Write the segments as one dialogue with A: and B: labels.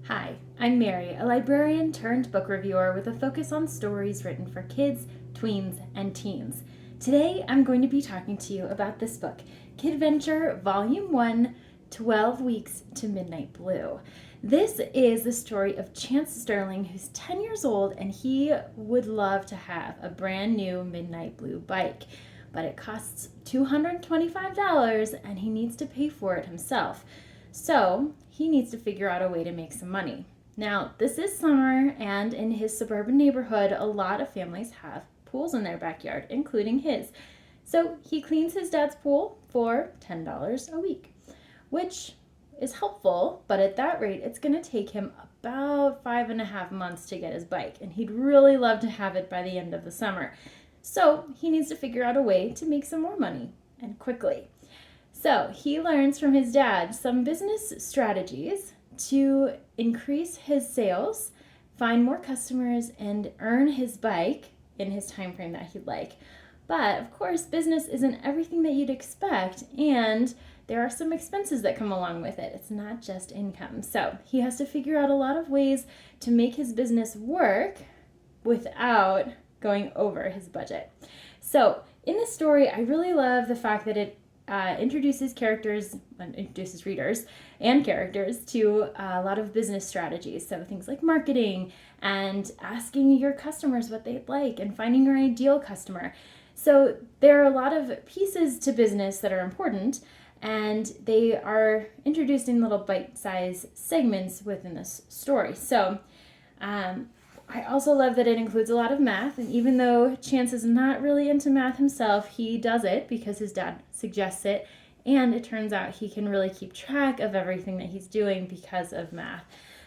A: Hi, I'm Mary, a librarian turned book reviewer with a focus on stories written for kids, tweens, and teens. Today, I'm going to be talking to you about this book, KidVenture Volume 1, 12 Weeks to Midnight Blue. This is the story of Chance Sterling, who's 10 years old, and he would love to have a brand new Midnight Blue bike. But it costs $225, and he needs to pay for it himself. So he needs to figure out a way to make some money. Now, this is summer, and in his suburban neighborhood, a lot of families have pools in their backyard, including his. So he cleans his dad's pool for $10 a week, which is helpful, but at that rate, it's going to take him about 5.5 months to get his bike, and he'd really love to have it by the end of the summer. So he needs to figure out a way to make some more money, and quickly. So he learns from his dad some business strategies to increase his sales, find more customers, and earn his bike in his time frame that he'd like. But of course, business isn't everything that you'd expect, and there are some expenses that come along with it. It's not just income. So he has to figure out a lot of ways to make his business work without going over his budget. So in this story, I really love the fact that it introduces readers and characters to a lot of business strategies. So things like marketing and asking your customers what they'd like and finding your ideal customer. So there are a lot of pieces to business that are important, and they are introduced in little bite-sized segments within this story. So I also love that it includes a lot of math, and even though Chance is not really into math himself, he does it because his dad suggests it, and it turns out he can really keep track of everything that he's doing because of math.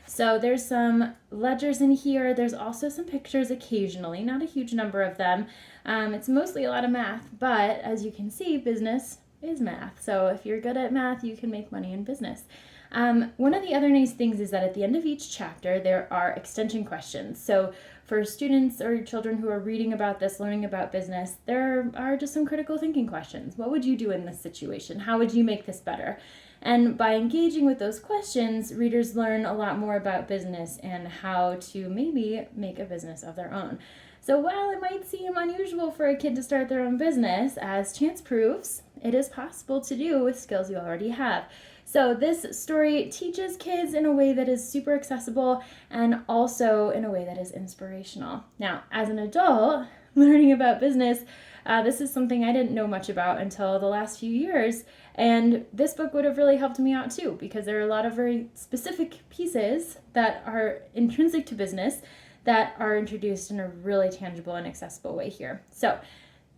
A: So there's some ledgers in here. There's also some pictures occasionally, not a huge number of them. It's mostly a lot of math, but as you can see, business is math. So if you're good at math, you can make money in business. One of the other nice things is that at the end of each chapter, there are extension questions. So for students or children who are reading about this, learning about business, there are just some critical thinking questions. What would you do in this situation? How would you make this better? And by engaging with those questions, readers learn a lot more about business and how to maybe make a business of their own. So while it might seem unusual for a kid to start their own business, as Chance proves, it is possible to do with skills you already have. So this story teaches kids in a way that is super accessible and also in a way that is inspirational. Now, as an adult, learning about business, this is something I didn't know much about until the last few years. And this book would have really helped me out too, because there are a lot of very specific pieces that are intrinsic to business that are introduced in a really tangible and accessible way here. So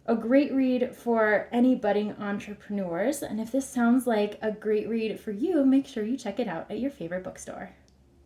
A: a great read for any budding entrepreneurs. And if this sounds like a great read for you, make sure you check it out at your favorite bookstore.